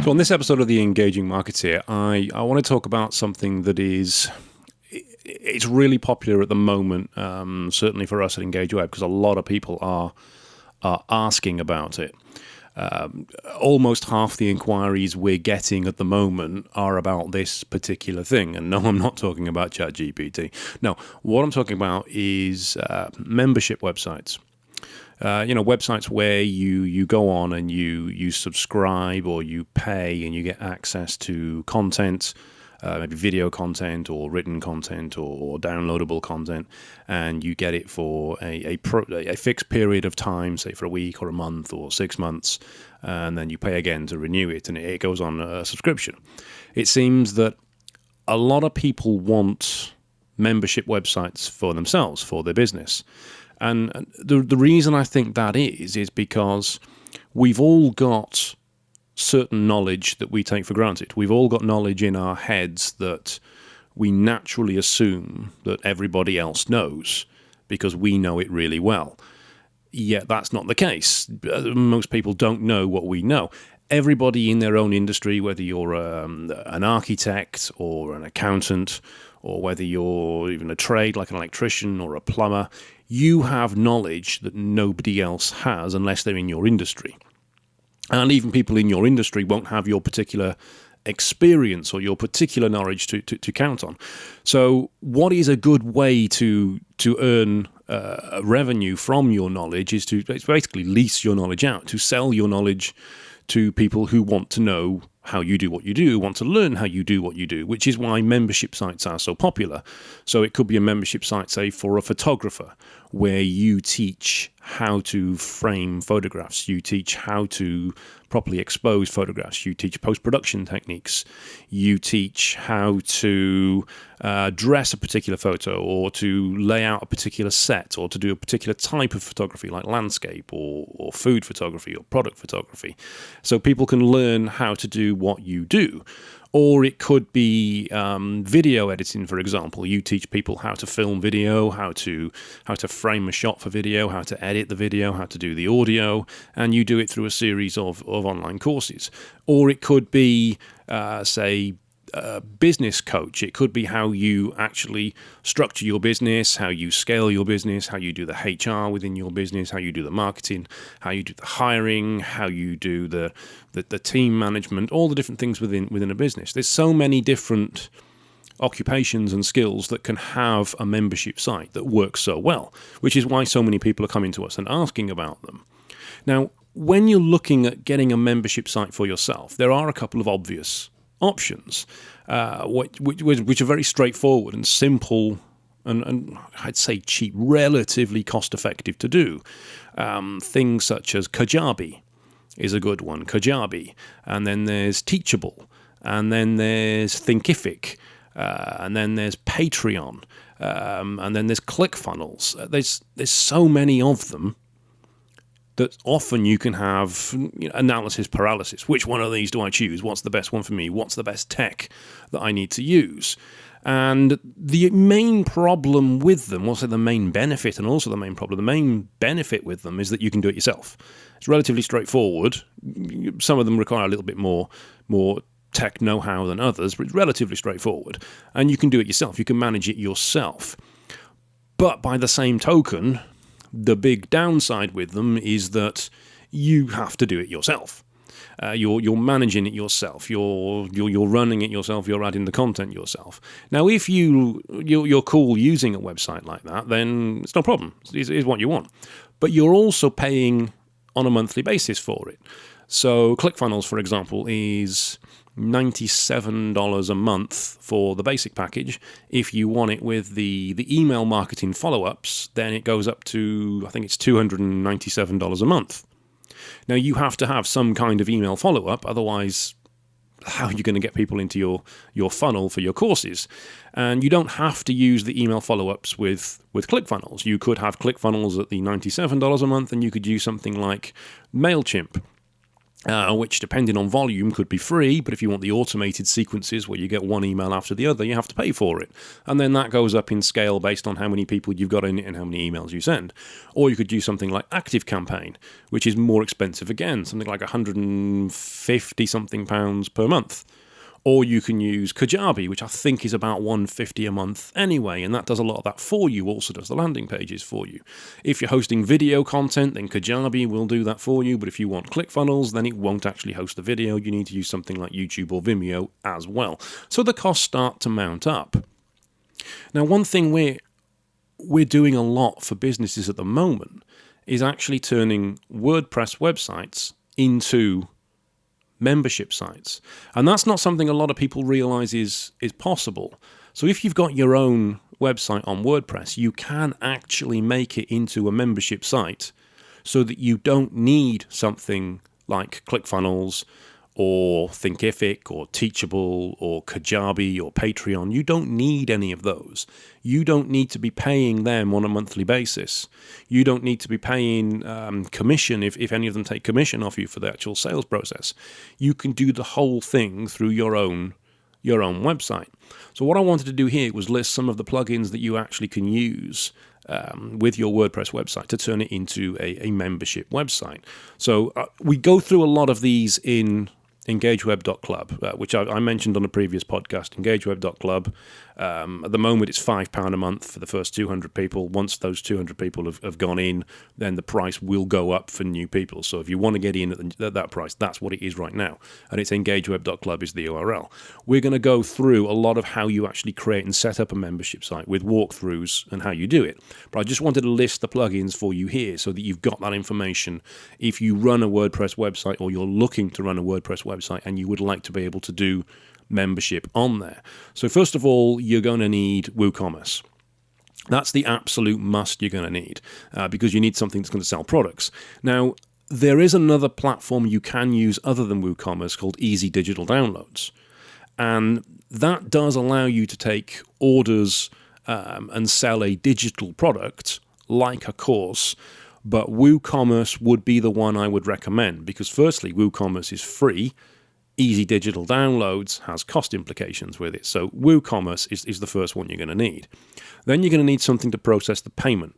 So on this episode of The Engaging Marketeer, I want to talk about something that it's really popular at the moment, certainly for us at Engage Web, because a lot of people are asking about it. Almost half the inquiries we're getting at the moment are about this particular thing. And no, I'm not talking about ChatGPT. No, what I'm talking about is membership websites. Websites where you go on and you subscribe or you pay and you get access to content, maybe video content or written content or downloadable content, and you get it for a fixed period of time, say for a week or a month or 6 months, and then you pay again to renew it, and it goes on a subscription. It seems that a lot of people want membership websites for themselves, for their business. And the reason I think that is because we've all got certain knowledge that we take for granted. We've all got knowledge in our heads that we naturally assume that everybody else knows because we know it really well. Yet that's not the case. Most people don't know what we know. Everybody in their own industry, whether you're an architect or an accountant, or whether you're even a trade like an electrician or a plumber, you have knowledge that nobody else has unless they're in your industry. And even people in your industry won't have your particular experience or your particular knowledge to count on. So what is a good way to earn revenue from your knowledge is to basically lease your knowledge out, to sell your knowledge to people who want to know how you do what you do, want to learn how you do what you do, which is why membership sites are so popular. So it could be a membership site, say, for a photographer, where you teach how to frame photographs, you teach how to properly expose photographs, you teach post-production techniques, you teach how to dress a particular photo or to lay out a particular set or to do a particular type of photography like landscape or food photography or product photography. So people can learn how to do what you do. Or it could be video editing, for example. You teach people how to film video, how to frame a shot for video, how to edit the video, how to do the audio, and you do it through a series of online courses. Or it could be, say, a business coach. It could be how you actually structure your business, how you scale your business, how you do the HR within your business, how you do the marketing, how you do the hiring, how you do the team management, all the different things within a business. There's so many different occupations and skills that can have a membership site that works so well, which is why so many people are coming to us and asking about them. Now, when you're looking at getting a membership site for yourself, there are a couple of obvious options, which are very straightforward and simple and I'd say cheap, relatively cost-effective to do. Things such as Kajabi is a good one, Kajabi, and then there's Teachable, and then there's Thinkific, and then there's Patreon, and then there's ClickFunnels. There's so many of them that often you can have analysis paralysis. Which one of these do I choose? What's the best one for me? What's the best tech that I need to use? And the main problem with them, also the main benefit and also the main problem, the main benefit with them is that you can do it yourself. It's relatively straightforward. Some of them require a little bit more tech know-how than others, but it's relatively straightforward. And you can do it yourself. You can manage it yourself. But by the same token, the big downside with them is that you have to do it yourself. You're managing it yourself. You're running it yourself. You're adding the content yourself. Now, if you're cool using a website like that, then it's no problem. It's what you want. But you're also paying on a monthly basis for it. So ClickFunnels, for example, is $97 a month for the basic package. If you want it with the email marketing follow-ups, then it goes up to, I think it's $297 a month. Now, you have to have some kind of email follow-up, otherwise how are you going to get people into your funnel for your courses? And you don't have to use the email follow-ups with ClickFunnels. You could have ClickFunnels at the $97 a month, and you could use something like MailChimp. which, depending on volume, could be free, but if you want the automated sequences where you get one email after the other, you have to pay for it. And then that goes up in scale based on how many people you've got in it and how many emails you send. Or you could use something like ActiveCampaign, which is more expensive again, something like £150-something per month. Or you can use Kajabi, which I think is about $150 a month anyway, and that does a lot of that for you, also does the landing pages for you. If you're hosting video content, then Kajabi will do that for you, but if you want ClickFunnels, then it won't actually host the video. You need to use something like YouTube or Vimeo as well. So the costs start to mount up. Now, one thing we're doing a lot for businesses at the moment is actually turning WordPress websites into membership sites. And that's not something a lot of people realize is possible. So if you've got your own website on WordPress, you can actually make it into a membership site so that you don't need something like ClickFunnels or Thinkific or Teachable or Kajabi or Patreon. You don't need any of those. You don't need to be paying them on a monthly basis. You don't need to be paying commission if any of them take commission off you for the actual sales process. You can do the whole thing through your own website. So what I wanted to do here was list some of the plugins that you actually can use with your WordPress website to turn it into a membership website. So we go through a lot of these in EngageWeb.club, which I mentioned on a previous podcast. EngageWeb.club. At the moment, it's £5 a month for the first 200 people. Once those 200 people have gone in, then the price will go up for new people. So if you want to get in at that price, that's what it is right now. And it's EngageWeb.club is the URL. We're going to go through a lot of how you actually create and set up a membership site with walkthroughs and how you do it. But I just wanted to list the plugins for you here so that you've got that information. If you run a WordPress website or you're looking to run a WordPress website and you would like to be able to do membership on there. So first of all, you're going to need WooCommerce. That's the absolute must you're going to need because you need something that's going to sell products. Now, there is another platform you can use other than WooCommerce called Easy Digital Downloads. And that does allow you to take orders and sell a digital product like a course. But WooCommerce would be the one I would recommend because firstly, WooCommerce is free. Easy Digital Downloads has cost implications with it. So WooCommerce is the first one you're going to need. Then you're going to need something to process the payment.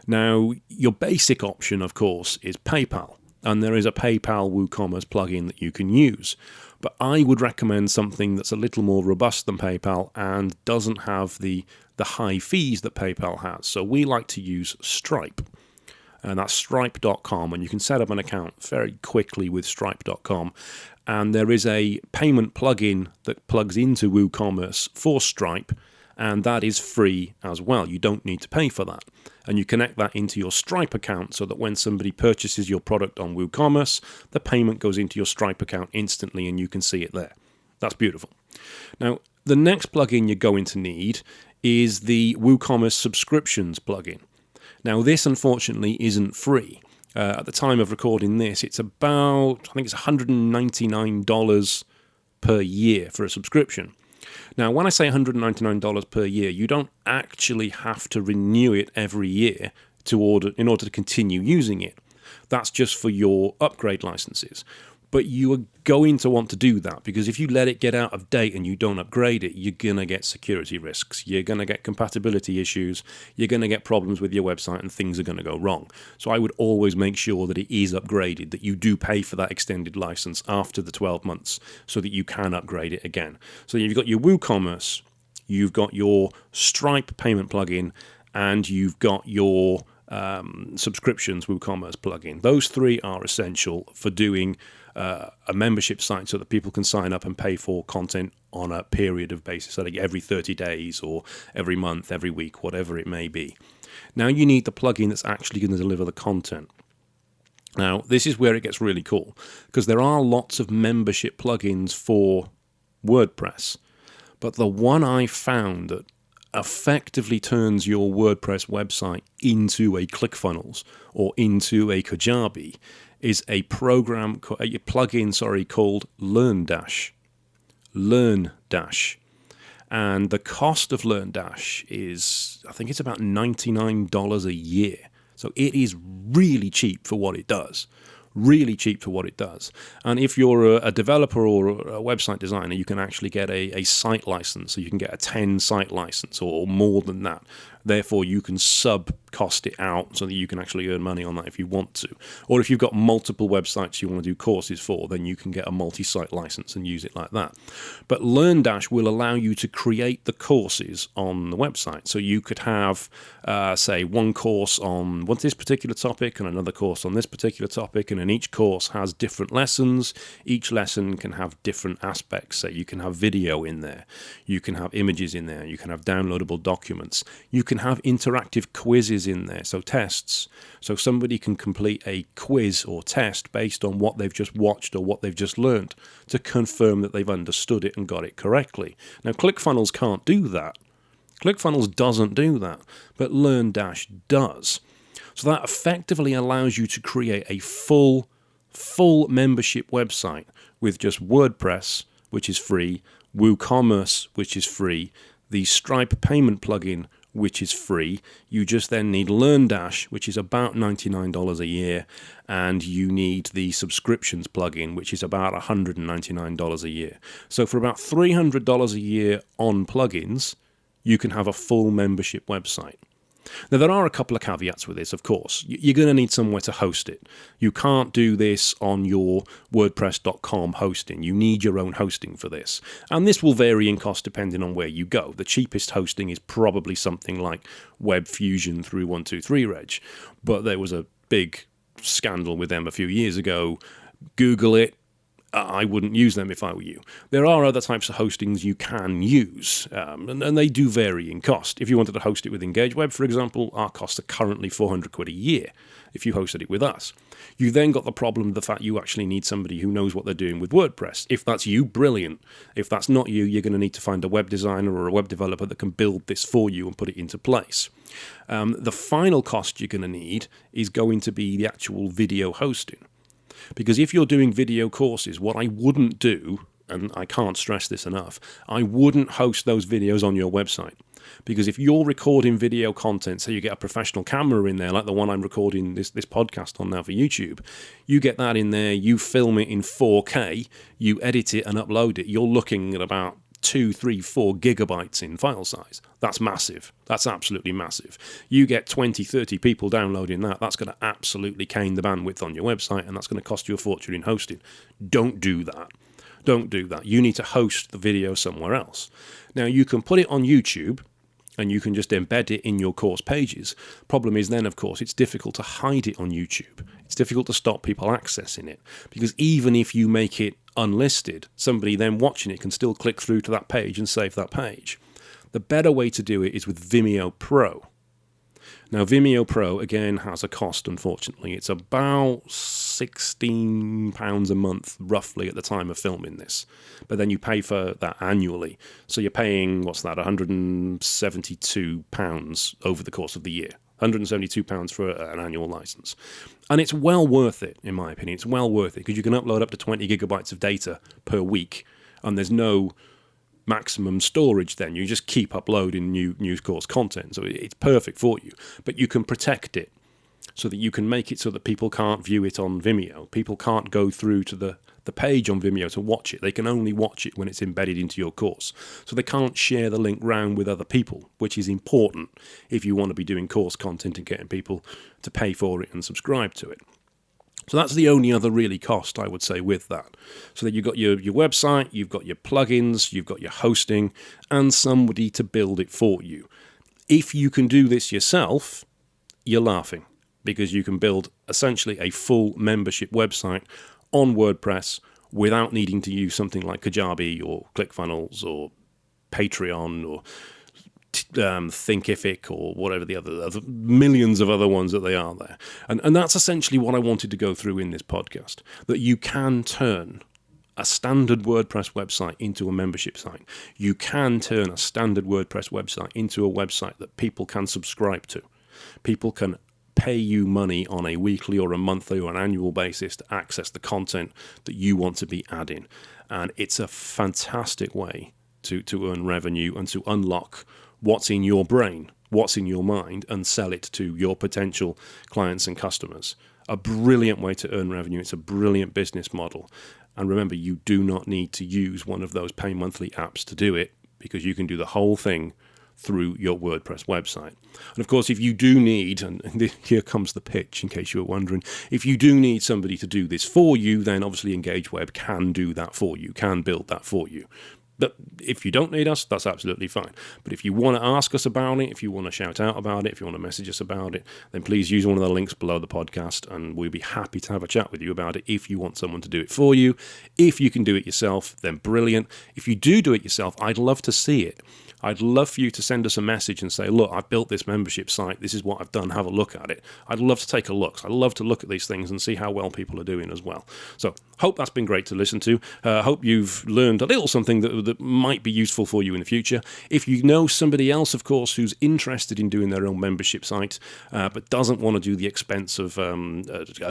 Now, your basic option, of course, is PayPal. And there is a PayPal WooCommerce plugin that you can use. But I would recommend something that's a little more robust than PayPal and doesn't have the high fees that PayPal has. So we like to use Stripe. And that's stripe.com, and you can set up an account very quickly with stripe.com. And there is a payment plugin that plugs into WooCommerce for Stripe, and that is free as well. You don't need to pay for that. And you connect that into your Stripe account so that when somebody purchases your product on WooCommerce, the payment goes into your Stripe account instantly and you can see it there. That's beautiful. Now, the next plugin you're going to need is the WooCommerce subscriptions plugin. Now, this, unfortunately, isn't free. At the time of recording this, it's about, I think it's $199 per year for a subscription. Now, when I say $199 per year, you don't actually have to renew it every year in order to continue using it. That's just for your upgrade licenses. But you are going to want to do that because if you let it get out of date and you don't upgrade it, you're going to get security risks. You're going to get compatibility issues. You're going to get problems with your website and things are going to go wrong. So I would always make sure that it is upgraded, that you do pay for that extended license after the 12 months so that you can upgrade it again. So you've got your WooCommerce, you've got your Stripe payment plugin, and you've got your subscriptions WooCommerce plugin. Those three are essential for doing a membership site so that people can sign up and pay for content on a period of basis, so like every 30 days or every month, every week, whatever it may be. Now you need the plugin that's actually going to deliver the content. Now, this is where it gets really cool because there are lots of membership plugins for WordPress, but the one I found that effectively turns your WordPress website into a ClickFunnels or into a Kajabi is a plugin called LearnDash. LearnDash. And the cost of LearnDash is, I think it's about $99 a year. So it is really cheap for what it does. really cheap for what it does. And if you're a developer or a website designer, you can actually get a site license. So you can get a 10 site license or more than that. Therefore, you can sub-cost it out so that you can actually earn money on that if you want to. Or if you've got multiple websites you want to do courses for, then you can get a multi-site license and use it like that. But LearnDash will allow you to create the courses on the website. So you could have, say, one course on this particular topic and another course on this particular topic, and then each course has different lessons. Each lesson can have different aspects. So you can have video in there, you can have images in there, you can have downloadable documents, you can have interactive quizzes in there, so tests. So somebody can complete a quiz or test based on what they've just watched or what they've just learned to confirm that they've understood it and got it correctly. Now, ClickFunnels can't do that. ClickFunnels doesn't do that, but LearnDash does. So that effectively allows you to create a full membership website with just WordPress, which is free, WooCommerce, which is free, the Stripe payment plugin, which is free. You just then need LearnDash, which is about $99 a year, and you need the subscriptions plugin, which is about $199 a year. So for about $300 a year on plugins, you can have a full membership website. Now, there are a couple of caveats with this, of course. You're going to need somewhere to host it. You can't do this on your WordPress.com hosting. You need your own hosting for this. And this will vary in cost depending on where you go. The cheapest hosting is probably something like WebFusion through 123reg. But there was a big scandal with them a few years ago. Google it. I wouldn't use them if I were you. There are other types of hostings you can use, and they do vary in cost. If you wanted to host it with EngageWeb, for example, our costs are currently £400 a year if you hosted it with us. You then got the problem of the fact you actually need somebody who knows what they're doing with WordPress. If that's you, brilliant. If that's not you, you're going to need to find a web designer or a web developer that can build this for you and put it into place. The final cost you're going to need is going to be the actual video hosting. Because if you're doing video courses, what I wouldn't do, and I can't stress this enough, I wouldn't host those videos on your website. Because if you're recording video content, so you get a professional camera in there, like the one I'm recording this podcast on now for YouTube, you get that in there, you film it in 4K, you edit it and upload it, you're looking at about 2, 3, 4 gigabytes in file size. That's massive. That's absolutely massive. You get 20, 30 people downloading that. That's going to absolutely cane the bandwidth on your website, and that's going to cost you a fortune in hosting. Don't do that. Don't do that. You need to host the video somewhere else. Now, you can put it on YouTube, and you can just embed it in your course pages. Problem is then, of course, it's difficult to hide it on YouTube. It's difficult to stop people accessing it, because even if you make it unlisted, somebody then watching it can still click through to that page and save that page. The better way to do it is with Vimeo Pro. Now, Vimeo Pro, again, has a cost, unfortunately. It's about £16 a month, roughly, at the time of filming this. But then you pay for that annually. So you're paying, £172 over the course of the year. £172 for an annual license. And it's well worth it, in my opinion. It's well worth it, because you can upload up to 20 gigabytes of data per week, and there's no maximum storage then. You just keep uploading new course content. So it's perfect for you. But you can protect it so that you can make it so that people can't view it on Vimeo. People can't go through to the page on Vimeo to watch it. They can only watch it when it's embedded into your course. So they can't share the link round with other people, which is important if you want to be doing course content and getting people to pay for it and subscribe to it. So that's the only other really cost, I would say, with that. So that you've got your website, you've got your plugins, you've got your hosting, and somebody to build it for you. If you can do this yourself, you're laughing, because you can build essentially a full membership website on WordPress without needing to use something like Kajabi or ClickFunnels or Patreon or Thinkific or whatever the other millions of other ones that they are there. And that's essentially what I wanted to go through in this podcast, that you can turn a standard WordPress website into a membership site. You can turn a standard WordPress website into a website that people can subscribe to. People can pay you money on a weekly or a monthly or an annual basis to access the content that you want to be adding. And it's a fantastic way to earn revenue and to unlock what's in your brain, what's in your mind, and sell it to your potential clients and customers. a brilliant way to earn revenue. It's a brilliant business model. And remember, you do not need to use one of those pay monthly apps to do it, because you can do the whole thing through your WordPress website. And of course, if you do need, and here comes the pitch in case you were wondering, if you do need somebody to do this for you, then obviously EngageWeb can do that for you, can build that for you. But if you don't need us, that's absolutely fine. But if you want to ask us about it, if you want to shout out about it, if you want to message us about it, then please use one of the links below the podcast, and we'll be happy to have a chat with you about it if you want someone to do it for you. If you can do it yourself, then brilliant. If you do it yourself, I'd love to see it. I'd love for you to send us a message and say, look, I've built this membership site. This is what I've done. Have a look at it. I'd love to take a look. I'd love to look at these things and see how well people are doing as well. So hope that's been great to listen to. Hope you've learned a little something that might be useful for you in the future. If you know somebody else, of course, who's interested in doing their own membership site, but doesn't want to do the expense of a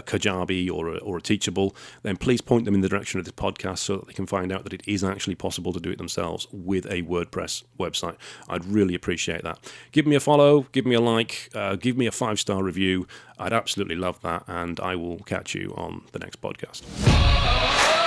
Kajabi or a Teachable, then please point them in the direction of this podcast so that they can find out that it is actually possible to do it themselves with a WordPress website. I'd really appreciate that. Give me a follow, give me a like, give me a 5-star review. I'd absolutely love that, and I will catch you on the next podcast.